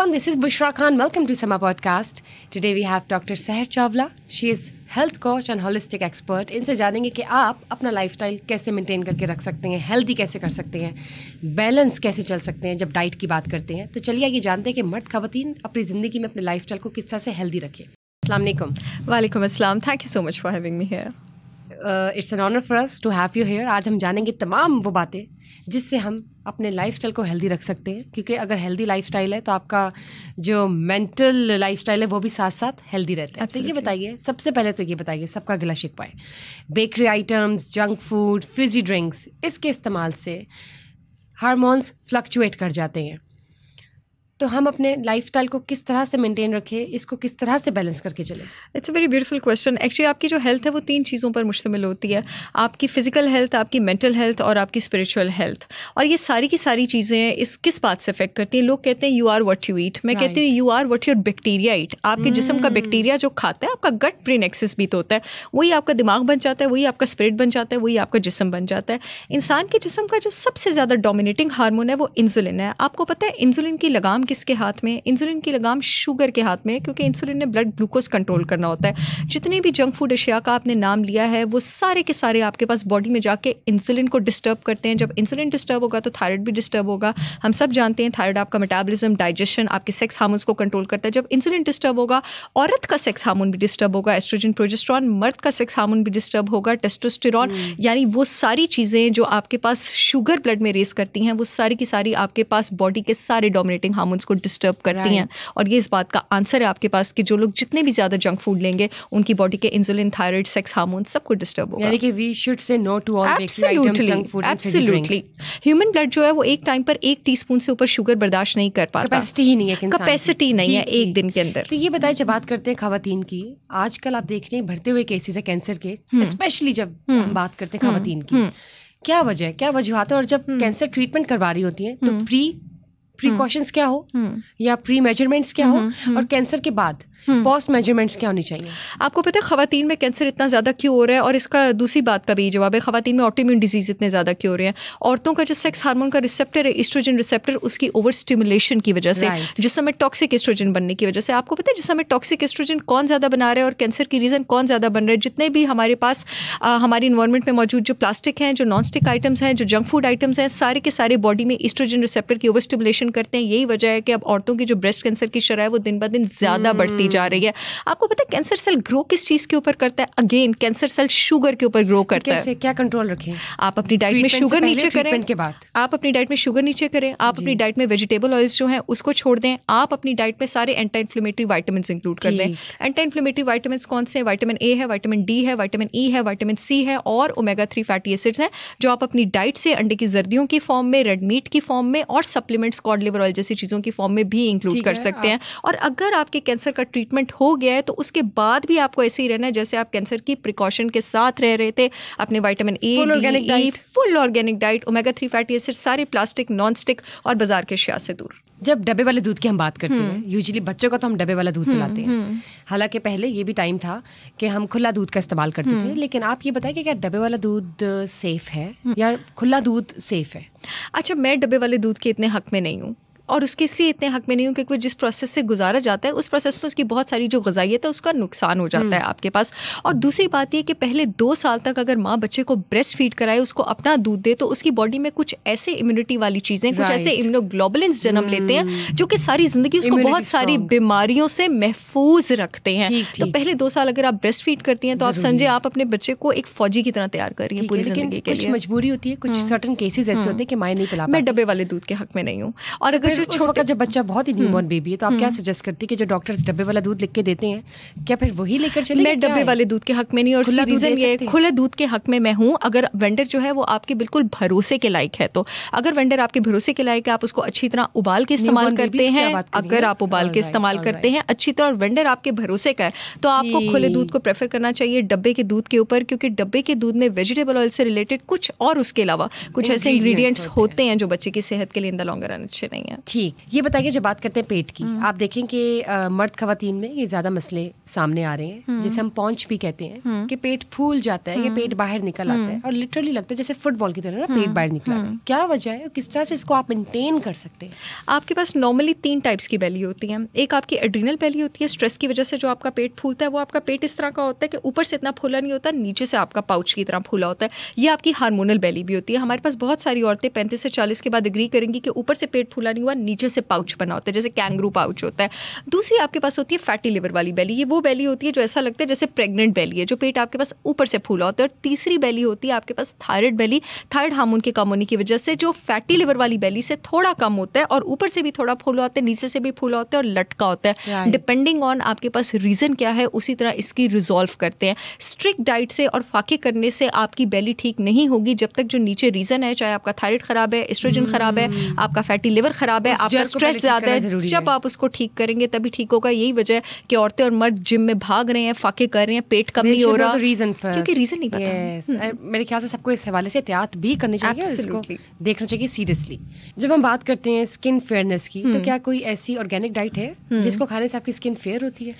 everyone, this is Bushra Khan. Welcome to Sama Podcast. Today we have Dr. Seher Chawla. She is health coach and holistic expert. इनसे जानेंगे कि आप अपना lifestyle कैसे maintain करके रख सकते हैं, हेल्दी कैसे कर सकते हैं, बैलेंस कैसे चल सकते हैं जब डाइट की बात करते हैं. तो चलिए आगे जानते हैं कि मर्द ख़वातीन अपनी ज़िंदगी में अपने लाइफस्टाइल को किस तरह से हेल्दी रखें. अस्सलाम वालेकुम. वालेकुम अस्सलाम. Thank you so much for having me here. It's an honour for us to have you here. आज हम जानेंगे तमाम वो बातें जिससे हम अपने लाइफस्टाइल को हेल्दी रख सकते हैं, क्योंकि अगर हेल्दी लाइफस्टाइल है तो आपका जो मेंटल लाइफस्टाइल है वो भी साथ साथ हेल्दी रहता है. तो ये बताइए, सबसे पहले तो ये बताइए, सबका गिला शिकवा है bakery items, junk food, Fiji drinks, इसके इस्तेमाल से हार्मोन्स फ्लक्चुएट कर जाते हैं. तो हम अपने लाइफस्टाइल को किस तरह से मेंटेन रखें, इसको किस तरह से बैलेंस करके चलें? It's a very beautiful question. Actually आपकी जो हेल्थ है वो 3 चीज़ों पर मुश्तमिल होती है. आपकी फ़िज़िकल हेल्थ, आपकी मेंटल हेल्थ और आपकी स्पिरिचुअल हेल्थ. और ये सारी की सारी चीज़ें इस किस बात से अफेक्ट करती हैं? लोग कहते हैं you are what you eat. मैं कहती हूँ you are what your bacteria eat. आपके जिस्म का बैक्टीरिया जो खाता है, आपका गट ब्रेन एक्सिस भी तो होता है, वही आपका दिमाग बन जाता है, वही आपका स्पिरिट बन जाता है, वही आपका जिस्म बन जाता है. इंसान के जिस्म का जो सबसे ज़्यादा डोमिनेटिंग हार्मोन है वो इंसुलिन है. आपको पता है इंसुलिन की लगाम किसके हाथ में? इंसुलिन की लगाम शुगर के हाथ में, क्योंकि इंसुलिन ने ब्लड ग्लूकोज कंट्रोल करना होता है. जितने भी जंक फूड अशिया का आपने नाम लिया है वो सारे के सारे आपके पास बॉडी में जाके इंसुलिन को डिस्टर्ब करते हैं. जब इंसुलिन डिस्टर्ब होगा तो थायराइड भी डिस्टर्ब होगा. हम सब जानते हैं थायराइड आपका मेटाबॉलिज्म, डाइजेशन, आपके सेक्स हार्मोन्स को कंट्रोल करता है. जब इंसुलिन डिस्टर्ब होगा, औरत का सेक्स हार्मोन भी डिस्टर्ब होगा, एस्ट्रोजन, प्रोजेस्टेरॉन. मर्द का सेक्स हार्मोन भी डिस्टर्ब होगा, टेस्टोस्टेरॉन. यानी वो सारी चीज़ें जो आपके पास शुगर ब्लड में रेस करती हैं वो सारी की सारी आपके पास बॉडी के सारे डोमिनेटिंग हार्मोन्स को डिस्टर्ब करती हैं. और ये इस बात का आंसर है आपके पास कि जो लोग जितने भी ज़्यादा जंक फूड लेंगे उनकी बॉडी के इंसुलिन, थायराइड, सेक्स हार्मोन सब कुछ डिस्टर्ब होगा. यानी कि we should say no to all bakery items, junk food, absolutely. Human blood जो है वो एक टाइम पर 1 टीस्पून से ऊपर शुगर बर्दाश्त नहीं कर पाता. कैपेसिटी ही नहीं है, कैपेसिटी नहीं है एक दिन के अंदर. तो ये बताइए, जब बात करते हैं खवातीन की, आजकल आप देख रहे हैं बढ़ते हुए केसेस है कैंसर के, स्पेशली जब हम बात करते हैं खवातीन की. क्या वजह, क्या वजूहत है? और जब कैंसर ट्रीटमेंट करवा रही होती है तो प्रिकॉशंस क्या हो या प्री मेजरमेंट्स क्या हो, और कैंसर के बाद पोस्ट मेजरमेंट्स क्या होनी चाहिए? आपको पता है खवातीन में कैंसर इतना ज़्यादा क्यों हो रहा है? और इसका दूसरी बात का भी जवाब है. खवातीन में ऑटोइम्यून डिजीज़ इतने ज़्यादा क्यों हो रहे हैं? औरतों का जो सेक्स हार्मोन का रिसेप्टर है, एस्ट्रोजन रिसेप्टर, उसकी ओवर स्टिमुलेशन की वजह से, जिसमें टॉक्सिक एस्ट्रोजन बनने की वजह से. आपको पता है जिसमें टॉक्सिक एस्ट्रोजन कौन ज़्यादा बना रहा है और कैंसर की रीज़न कौन ज़्यादा बन रहा है? जितने भी हमारे पास हमारी इन्वायरमेंट में मौजूद जो प्लास्टिक हैं, जो नॉन स्टिक आइटम्स हैं, जो जंक फूड आइटम्स हैं, सारे के सारे बॉडी में एस्ट्रोजन रिसेप्टर की ओवर स्टिमुलेशन करते हैं. यही वजह है कि अब औरतों की जो ब्रेस्ट कैंसर की शरह है वो दिन ब दिन ज़्यादा बढ़ती जा रही है. आपको पता है कैंसर सेल ग्रो किस चीज़ के ऊपर करता है? अगेन कैंसर सेल शुगर के ऊपर ग्रो करता है. क्या कंट्रोल रखें? आप अपनी डाइट में शुगर नीचे करें. के बाद आप अपनी डाइट में शुगर नीचे करें. आप अपनी डाइट में वेजिटेबल ऑयल्स जो हैं उसको छोड़ दें. आप अपनी डाइट में सारे एंटी इन्फ्लेमेटरी विटामिन इंक्लूड कर दें. एंटी इन्फ्लेमेटरी विटामिन कौन से हैं? विटामिन ए है, विटामिन डी है, विटामिन ई है, विटामिन सी है और ओमेगा 3 फैटी एसिड्स हैं, जो आप अपनी डाइट से अंडे की जर्दियों की फॉर्म में, रेड मीट की फॉर्म में और सप्लीमेंट्स, कॉड लिवर ऑयल जैसी चीज़ों की फॉर्म में भी इंक्लूड कर सकते हैं. और अगर आपके कैंसर का ट्रीटमेंट हो गया है तो उसके बाद भी आपको ऐसे ही रहना है जैसे आप कैंसर की प्रिकॉशन के साथ रह रहे थे. अपने vitamin A, full organic diet, omega 3 fatty acid, सारे प्लास्टिक, नॉन स्टिक और बाजार के अशिया से दूर. जब डब्बे वाले दूध की हम बात करते हैं, यूजुअली बच्चों को तो हम डब्बे वाला दूध पिलाते हैं. हालांकि पहले ये भी टाइम था कि हम खुला दूध का इस्तेमाल करते थे. लेकिन आप ये बताइए कि क्या डब्बे वाला दूध सेफ है या खुला दूध सेफ है? अच्छा, मैं डब्बे वाले दूध के इतने हक में नहीं हूँ और उसके इसलिए इतने हक में नहीं हूँ क्योंकि जिस प्रोसेस से गुजारा जाता है उस प्रोसेस में उसकी बहुत सारी जो ग़िज़ाइयत है उसका नुकसान हो जाता है आपके पास. और दूसरी बात ये कि पहले 2 साल तक अगर माँ बच्चे को ब्रेस्ट फीड कराए, उसको अपना दूध दे, तो उसकी बॉडी में कुछ ऐसे इम्यूनिटी वाली चीज़ें, कुछ ऐसे इम्यूनोग्लोबुलिन्स जन्म लेते हैं जो कि सारी ज़िंदगी उसको बहुत सारी बीमारियों से महफूज रखते हैं. तो पहले 2 साल अगर आप ब्रेस्ट फीड करती हैं तो आप समझे आप अपने बच्चे को एक फौजी की तरह तैयार कर रही हैं पूरी ज़िंदगी के लिए. मजबूरी होती है, कुछ सर्टन केसेस ऐसे होते हैं कि माँ नहीं पिला. मैं डब्बे वाले दूध के हक में नहीं हूँ. और अगर जो छोटा जब बच्चा बहुत ही न्यूबॉर्न बेबी है तो आप क्या सजेस्ट करती है कि जो डॉक्टर्स डब्बे वाला दूध लिख के देते हैं, क्या फिर वही लेकर चले? मैं डब्बे वाले दूध के हक में नहीं, और उसकी रीज़न ये खुले दूध के हक में मैं हूँ अगर वेंडर जो है वो आपके बिल्कुल भरोसे के लायक है. तो अगर वेंडर आपके भरोसे के लायक है, आप उसको अच्छी तरह उबाल के इस्तेमाल करते हैं, अगर आप उबाल के इस्तेमाल करते हैं अच्छी तरह और वेंडर आपके भरोसे का है, तो आपको खुले दूध को प्रेफर करना चाहिए डब्बे के दूध के ऊपर, क्योंकि डब्बे के दूध में वेजिटेबल ऑयल से रिलेटेड कुछ और उसके अलावा कुछ ऐसे इंग्रेडिएंट्स होते हैं जो बच्चे की सेहत के लिए इन द लॉन्गर रन अच्छे नहीं हैं. ठीक, ये बताइए जब बात करते हैं पेट की, आप देखें कि मर्द खवातीन में ये ज़्यादा मसले सामने आ रहे हैं, जिसे हम पौंच भी कहते हैं, कि पेट फूल जाता है या पेट बाहर निकल आता है और लिटरली लगता है जैसे फुटबॉल की तरह ना पेट बाहर निकला है। क्या वजह है, किस तरह से इसको आप मेंटेन कर सकते हैं? आपके पास नॉर्मली 3 टाइप्स की बेली होती है। एक आपकी एड्रीनल बेली होती है, स्ट्रेस की वजह से जो आपका पेट फूलता है, वो आपका पेट इस तरह का होता है कि ऊपर से इतना फूला नहीं होता, नीचे से आपका पाउच की तरह फूला होता है। ये आपकी हार्मोनल बेली भी होती है। हमारे पास बहुत सारी औरतें 35 से 40 के बाद एग्री करेंगी कि ऊपर से पेट फूला नहीं हुआ, नीचे से पाउच बना होता है, जैसे कैंगरू पाउच होता है। दूसरी आपके पास होती है फैटी लिवर वाली बेली। ये वो बेली होती है जो ऐसा लगता है जैसे प्रेग्नेंट बेली है, जो पेट आपके पास ऊपर से फूला होता है। और तीसरी बेली होती है आपके पास थायराइड बेली, थायराइड हार्मोन के कम होने की वजह से जो फैटी लिवर वाली बेली से थोड़ा कम होता है और ऊपर से भी थोड़ा फूला होता है, नीचे से भी फूला होता है और लटका होता है। डिपेंडिंग ऑन आपके पास रीजन क्या है, उसी तरह इसकी रिजॉल्व करते हैं। स्ट्रिक्ट डाइट से और फाके करने से आपकी बेली ठीक नहीं होगी जब तक जो नीचे रीजन है, चाहे आपका थायराइड खराब है, एस्ट्रोजन खराब है, आपका फैटी लिवर खराब है, आपका स्ट्रेस ज्यादा है, जब आप उसको ठीक करेंगे तभी ठीक होगा। यही वजह है कि औरतें और मर्द जिम में भाग रहे हैं, फाके कर रहे हैं, पेट कम नहीं हो रहा, क्योंकि रीजन नहीं पता। मेरे ख्याल से सबको इस हवाले से एहतियात भी करनी चाहिए, इसको देखना चाहिए सीरियसली। जब हम बात करते हैं स्किन फेयरनेस की, तो क्या कोई ऐसी ऑर्गेनिक डाइट है जिसको खाने से आपकी स्किन फेयर होती है?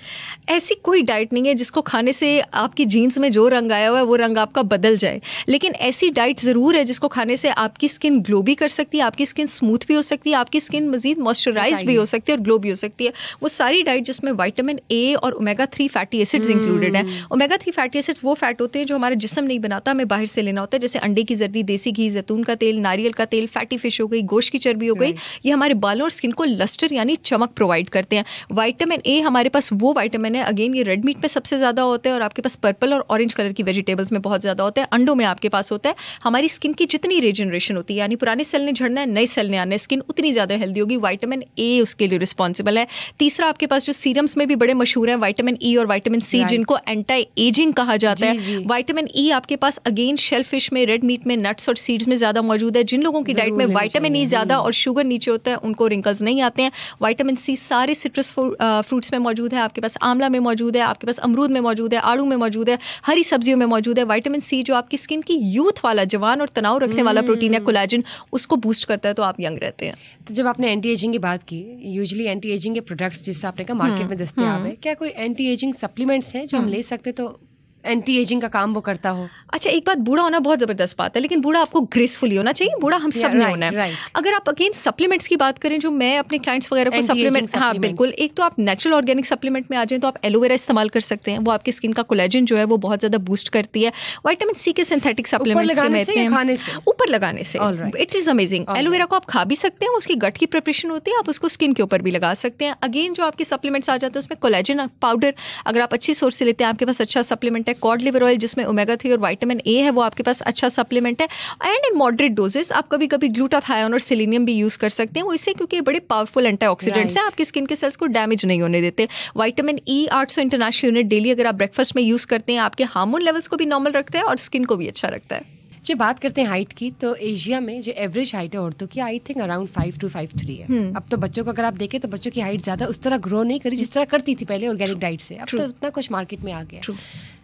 ऐसी कोई डाइट नहीं है जिसको खाने से आपकी जीन्स में जो रंग आया हुआ है वो रंग आपका बदल जाए, लेकिन ऐसी डाइट ज़रूर है जिसको खाने से आपकी स्किन ग्लो भी कर सकती है, आपकी स्किन स्मूथ भी हो सकती है, आपकी स्किन मजीद मॉइस्चराइज भी हो सकती है और ग्लो भी हो सकती है। वो सारी डाइट जिसमें विटामिन ए और ओमेगा 3 फैटी एसिड्स इंक्लूडेड हैं। ओमेगा 3 फैटी एसिड्स वो फैट होते हैं जो हमारा जिस्म नहीं बनाता, हमें बाहर से लेना होता है, जैसे अंडे की जर्दी, देसी घी, जैतून का तेल, नारियल का तेल, फैटी फिश हो गई, गोश्त की चर्बी हो गई। ये हमारे बालों और स्किन को लस्टर यानी चमक प्रोवाइड करते हैं। विटामिन ए हमारे पास वो विटामिन है, अगेन ये रेड मीट में सबसे ज़्यादा होता है और आपके पास पर्पल और ऑरेंज कलर की वेजिटेबल्स में बहुत ज़्यादा होता है, अंडों में आपके पास होता है। हमारी स्किन की जितनी रीजनरेशन होती है, यानी पुराने सेल ने झड़ना है, नए सेल ने आना है, स्किन उतनी ज़्यादा हेल्दी होगी। विटामिन ए उसके लिए रिस्पॉन्सिबल है। तीसरा आपके पास जो सीरम्स में भी बड़े मशहूर हैं, विटामिन ई और विटामिन सी, जिनको एंटी एजिंग कहा जाता है। विटामिन ई आपके पास अगेन शेल फिश में, रेड मीट में, नट्स और सीड्स में ज़्यादा मौजूद है। जिन लोगों की डाइट में विटामिन ई ज़्यादा और शुगर नीचे होता है, उनको रिंकल्स नहीं आते हैं। विटामिन सी सारे सिट्रस फ्रूट्स में मौजूद है, आपके पास आंवला में मौजूद है, आपके पास अमरूद में मौजूद है, आड़ू में मौजूद है, हरी सब्जियों में मौजूद है। विटामिन सी जो आपकी स्किन की यूथ वाला, जवान और तनाव रखने वाला प्रोटीन है, कोलेजन, उसको बूस्ट करता है, तो आप यंग रहते हैं। तो जब आपने एंटी एजिंग की बात की, यूजुअली एंटी एजिंग के प्रोडक्ट्स जिससे आपने कहा मार्केट में दस्तयाब है, क्या कोई एंटी एजिंग सप्लीमेंट्स हैं जो हम ले सकते तो एंटी एजिंग का काम वो करता हो? अच्छा, एक बात, बूढ़ा होना बहुत ज़बरदस्त बात है, लेकिन बूढ़ा आपको ग्रेसफुली होना चाहिए। बूढ़ा हम सब ने होना है। अगर आप अगेन सप्लीमेंट्स की बात करें, जो मैं अपने क्लाइंट्स वगैरह को सप्लीमेंट, हाँ बिल्कुल, एक तो आप नेचुरल ऑर्गेनिक सप्लीमेंट में आ जाएं तो आप एलोवेरा इस्तेमाल कर सकते हैं, वो आपकी स्किन का कोलेजन जो है वो बहुत ज़्यादा बूस्ट करती है। विटामिन सी के सिंथेटिक सप्लीमेंट्स ऊपर लगाने से इट इज़ अमेजिंग। एलोवेरा को आप खा भी सकते हैं, उसकी गट की प्रिपरेशन होती है, आप उसको स्किन के ऊपर भी लगा सकते हैं। अगेन जो आपके सप्लीमेंट्स आ जाते हैं उसमें कोलेजन पाउडर, अगर आप अच्छी सोर्स से लेते हैं, आपके पास अच्छा सप्लीमेंट है। कॉड लिवर ऑयल जिसमें ओमेगा 3 और विटामिन ए है, वो आपके पास अच्छा सप्लीमेंट है। एंड इन मॉडरेट डोजेस आप कभी कभी ग्लूटाथायोन और सेलेनियम भी यूज़ कर सकते हैं, वो इससे क्योंकि बड़े पावरफुल एंटीऑक्सीडेंट्स हैं, आपकी स्किन के सेल्स को डैमेज नहीं होने देते। Vitamin E 800 international unit daily अगर आप ब्रेकफास्ट में यूज़ करते हैं, आपके हार्मोन लेवल्स को भी नॉर्मल रखता है और स्किन को भी अच्छा रखता है। जब बात करते हैं हाइट की, तो एशिया में जो एवरेज हाइट है औरतों की, आई थिंक अराउंड 5 to 5'3" है। अब तो बच्चों को अगर आप देखें तो बच्चों की हाइट ज़्यादा उस तरह ग्रो नहीं करी जिस तरह करती थी पहले ऑर्गेनिक डाइट से। अब तो इतना कुछ मार्केट में आ गया।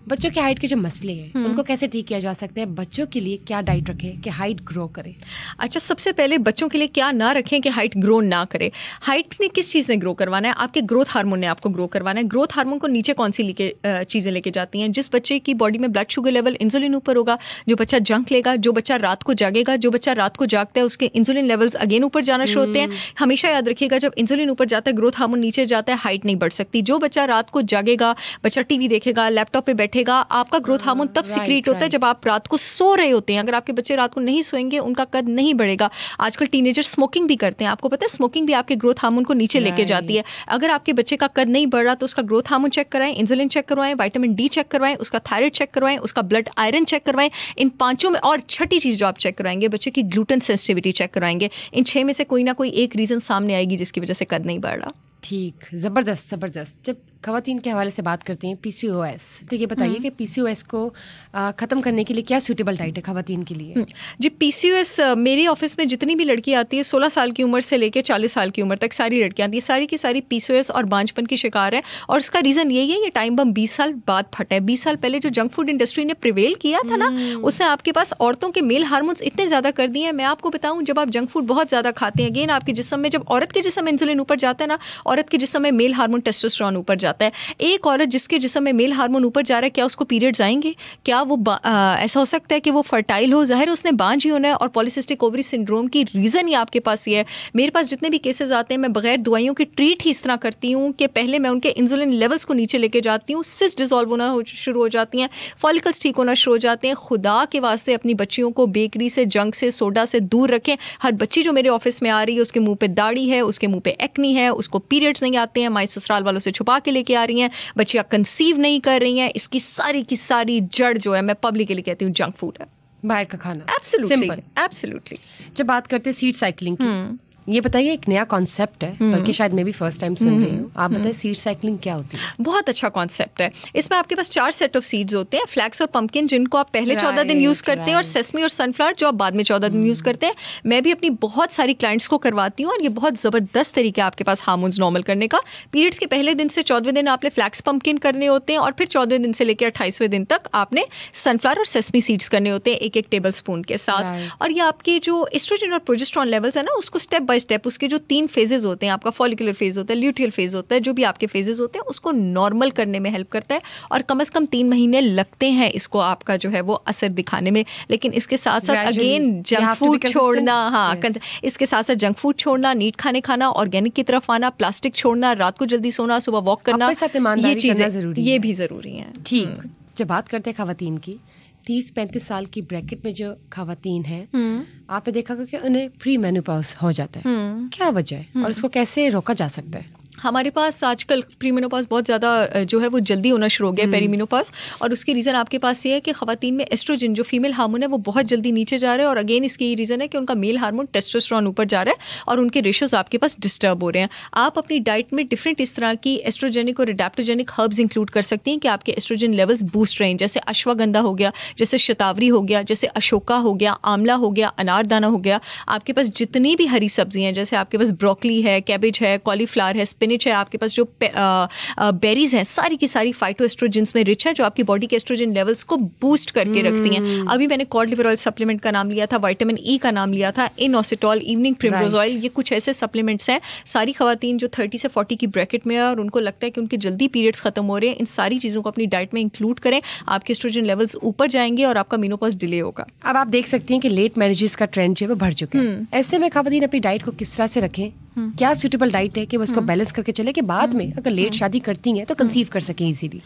बच्चों की हाइट के जो मसले हैं उनको कैसे ठीक किया जा सकता है? बच्चों के लिए क्या डाइट रखें कि हाइट ग्रो करे? अच्छा, सबसे पहले बच्चों के लिए क्या ना रखें कि हाइट ग्रो ना करे? हाइट ने किस चीज़ ने ग्रो करवाना है? आपके ग्रोथ हार्मोन ने आपको ग्रो करवाना है। ग्रोथ हार्मोन को नीचे कौन सी चीज़ें लेके जाती हैं? जिस बच्चे की बॉडी में ब्लड शुगर लेवल, इंसुलिन ऊपर होगा, जो बच्चा जंक लेगा, जो बच्चा रात को जागेगा, जो बच्चा रात को जागता है, उसके इंसुलिन लेवल्स अगेन ऊपर जाना शुरू होते हैं। हमेशा याद रखिएगा, जब इंसुलिन ऊपर जाता है, ग्रोथ हार्मोन नीचे जाता है, हाइट नहीं बढ़ सकती। जो बच्चा रात को जागेगा, बच्चा टीवी देखेगा, लैपटॉप पे बैठेगा, आपका ग्रोथ हार्मोन तब सीक्रेट होता है जब आप रात को सो रहे होते हैं। अगर आपके बच्चे रात को नहीं सोएंगे, उनका कद नहीं बढ़ेगा। आजकल टीनेजर स्मोकिंग भी करते हैं, आपको पता है, स्मोकिंग भी आपके ग्रोथ हार्मोन को नीचे लेके जाती है। अगर आपके बच्चे का कद नहीं बढ़ रहा तो उसका ग्रोथ हार्मोन चेक कराएं, इंसुलिन चेक करवाएं, विटामिन डी चेक करवाएं, उसका थायराइड चेक करवाएं, उसका ब्लड आयरन चेक करवाएं। इन पांचों में, और छठी चीज़ जो आप चेक कराएंगे, बच्चे की ग्लूटेन सेंसिटिविटी चेक कराएंगे। इन 6 में से कोई ना कोई एक रीज़न सामने आएगी जिसकी वजह से कद नहीं बढ़ रहा। ठीक, ज़बरदस्त ज़बरदस्त। जब खवातीन के हवाले से बात करते हैं, PCOS, तो ये बताइए कि PCOS को ख़त्म करने के लिए क्या सूटेबल डाइट है खवातीन के लिए? जी, PCOS मेरे ऑफिस में जितनी भी लड़की आती है 16 साल की उम्र से लेकर 40 साल की उम्र तक सारी लड़कियाँ आती है, सारी की सारी PCOS और बांझपन की शिकार है। और इसका रीज़न यही है, ये टाइम बम 20 साल बाद फटा है। 20 साल पहले जो जंक फूड इंडस्ट्री ने प्रिवेल किया था ना, उससे आपके पास औरतों के मेल हार्मोन्स इतने ज़्यादा कर दिए हैं। मैं आपको बताऊँ, जब आप जंक फूड बहुत ज़्यादा खाते हैं, अगेन आपके जिस्म में, जब औरत के जिस्म में इंसुलिन ऊपर जाता है ना, औरत के जिस्म में मेल हार्मोन टेस्टोस्टेरोन ऊपर जाता है। एक औरत जिसके जिस्म में मेल हार्मोन ऊपर जा रहा है, क्या उसको पीरियड्स आएंगे? क्या वो ऐसा हो सकता है कि वो फर्टाइल हो? ज़ाहिर उसने बांझ ही होना है। और पॉलीसिस्टिक ओवरी सिंड्रोम की रीज़न ही आपके पास ये है। मेरे पास जितने भी केसेस आते हैं, मैं बगैर दवाइयों की ट्रीट ही इस तरह करती हूँ कि पहले मैं उनके इंसुलिन लेवल्स को नीचे लेके जाती हूँ, सिस्ट डिसॉल्व होना शुरू हो जाती हैं, फॉलिकल्स ठीक होना शुरू हो जाते हैं। खुदा के वास्ते अपनी बच्चियों को बेकरी से, जंक से, सोडा से दूर रखें। हर बच्ची जो मेरे ऑफिस में आ रही है, उसके मुंह पे दाढ़ी है, उसके मुंह पे एक्नी है, उसको पीरियड्स नहीं आते हैं, माई ससुराल वालों से छुपा के लेके आ रही हैं, बच्चियाँ कंसीव नहीं कर रही हैं। इसकी सारी की सारी जड़ जो है, मैं पब्लिकली कहती हूँ, जंक फूड है, बाहर का खाना। एब्सोल्युटली। जब बात करते हैं सीड साइकिलिंग की, ये बताइए, एक नया कॉन्सेप्ट है, बल्कि शायद मैं भी फर्स्ट टाइम सुन रही हूँ। आप बताइए सीड साइकिलिंग क्या होती है? बहुत अच्छा कॉन्सेप्ट है। इसमें आपके पास 4 सेट ऑफ सीड्स होते हैं, फ्लैक्स और पंपकिन, जिनको आप पहले 14 दिन यूज़ करते हैं, और सेसमी और सनफ्लावर जो आप बाद में 14 दिन यूज़ करते हैं। मैं भी अपनी बहुत सारी क्लाइंट्स को करवाती हूँ, और ये बहुत ज़बरदस्त तरीका है आपके पास हार्मोन्स नॉर्मल करने का। पीरियड्स के पहले दिन से 14वें दिन आपने फ्लैक्स पंपकिन करने होते हैं, और फिर 14वें दिन से लेकर 28वें दिन तक आपने सनफ्लावर और सेसमी सीड्स करने होते हैं, 1-1 टेबल स्पून के साथ। और ये आपके जो एस्ट्रोजन और प्रोजेस्टेरॉन लेवल्स है ना, उसको स्टेप बाय स्टेप, उसके जो 3 फेजेस होते हैं, आपका फॉलिकुलर फेज होता है, ल्यूटियल फेज होता है, जो भी आपके फेजेस होते हैं, उसको नॉर्मल करने में हेल्प करता है। और कम से कम 3 महीने लगते हैं इसको आपका जो है वो असर दिखाने में। लेकिन इसके साथ साथ अगेन जंक फूड छोड़ना, हाँ, इसके साथ साथ जंक फूड छोड़ना, नीट खाने खाना, ऑर्गेनिक की तरफ आना, प्लास्टिक छोड़ना, रात को जल्दी सोना, सुबह वॉक करना, ये चीज़ें ये भी ज़रूरी हैं। ठीक, जब बात करते हैं खवातीन की, 30-35 साल की ब्रैकेट में जो खवातीन हैं, आपने देखा कि उन्हें प्री मेनोपॉज हो जाता है, क्या वजह है और इसको कैसे रोका जा सकता है? हमारे पास आजकल प्रीमेनोपॉज बहुत ज़्यादा जो है वो जल्दी होना शुरू हो गया, पेरीमेनोपॉज। और उसकी रीज़न आपके पास ये है कि ख़वातीन में एस्ट्रोजन जो फीमेल हार्मोन है वो बहुत जल्दी नीचे जा रहा है। और अगेन इसकी ये रीज़न है कि उनका मेल हार्मोन टेस्टोस्टेरोन ऊपर जा रहा है और उनके रेशोज़ आपके पास डिस्टर्ब हो रहे हैं। आप अपनी डाइट में डिफरेंट इस तरह की एस्ट्रोजेनिक और एडेप्टोजेनिक हर्ब्स इंक्लूड कर सकती हैं कि आपके एस्ट्रोजन लेवल्स बूस्ट रहें, जैसे अश्वगंधा हो गया, जैसे शतावरी हो गया, जैसे अशोका हो गया, आंवला हो गया, अनारदाना हो गया। आपके पास जितनी भी हरी सब्जियाँ हैं, जैसे आपके पास ब्रोकली है, कैबेज है, कॉलीफ्लावर है, स्पिनिच है, आपके पास जो बेरीज हैं, सारी की सारी फाइटोएस्ट्रोजेंस में रिच है, जो आपकी बॉडी के एस्ट्रोजन लेवल्स को बूस्ट करके रखती हैं। अभी मैंने कॉड लिवर ऑयल सप्लीमेंट का नाम लिया था, विटामिन ई का नाम लिया था, इनोसिटॉल, इवनिंग प्रिमरोज ऑयल, ये कुछ ऐसे सप्लीमेंट्स हैं। सारी खवातीन जो 30 से 40 की ब्रैकेट में है और उनको लगता है कि उनके जल्दी पीरियड्स खत्म हो रहे हैं, इन सारी चीज़ों को अपनी डाइट में इंक्लूड करें, आपके एस्ट्रोजन लेवल्स ऊपर जाएंगे और आपका मेनोपॉज डिले होगा। अब आप देख सकती हैं कि लेट मैरिजेस का ट्रेंड जो है वो बढ़ चुका है। ऐसे में खवातीन अपनी डाइट को किस तरह से रखें? क्या सूटेबल डाइट है कि वो उसको बैलेंस करके चले कि बाद में अगर लेट शादी करती हैं तो कंसीव कर सकें इजीली?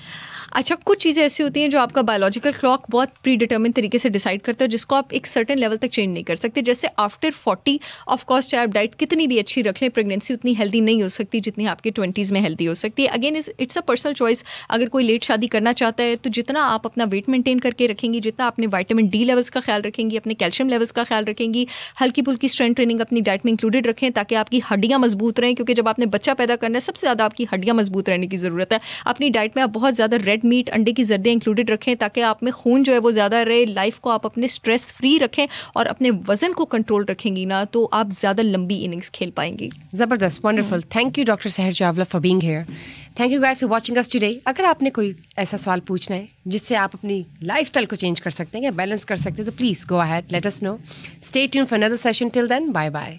अच्छा, कुछ चीज़ें ऐसी होती हैं जो आपका बायोलॉजिकल क्लॉक बहुत प्री डिटर्मिन तरीके से डिसाइड करता है, जिसको आप एक सर्टेन लेवल तक चेंज नहीं कर सकते। जैसे आफ्टर 40 ऑफ कोर्स चाहे आप डाइट कितनी भी अच्छी रख लें, प्रेगनेंसी उतनी हेल्दी नहीं हो सकती जितनी आपके 20s में हेल्दी हो सकती है। Again it's a personal choice. अगर कोई लेट शादी करना चाहता है तो जितना आप अपना वेट मेंटेन करके रखेंगी, जितना अपने विटामिन डी लेवल्स का ख्याल रखेंगी, अपने कैल्शियम लेवल्स का ख्याल रखेंगी, हल्की फुल्की स्ट्रेंथ ट्रेनिंग अपनी डाइट में इंक्लूडेड रखें ताकि आपकी हड्डियाँ मजबूत रहें, क्योंकि जब आपने बच्चा पैदा करना है सबसे ज़्यादा आपकी हड्डियाँ मजबूत रहने की ज़रूरत है। अपनी डाइट में आप बहुत ज़्यादा रेड मीट, अंडे की इंक्लूडेड रखें ताकि आप में खून जो है वो ज़्यादा रहे। लाइफ को आप अपने स्ट्रेस फ्री रखें और अपने वजन को कंट्रोल रखेंगी ना, तो आप ज़्यादा लंबी इनिंग्स खेल पाएंगी। ज़बरदस्त, वंडरफुल। थैंक यू डॉक्टर सहर Chawla for being here. Thank you guys for watching us today. अगर आपने कोई ऐसा सवाल पूछना है जिससे आप अपनी लाइफस्टाइल को चेंज कर सकते हैं या बैलेंस कर सकते हैं तो please go ahead, let us know. Stay tuned for another session. Till then, bye bye.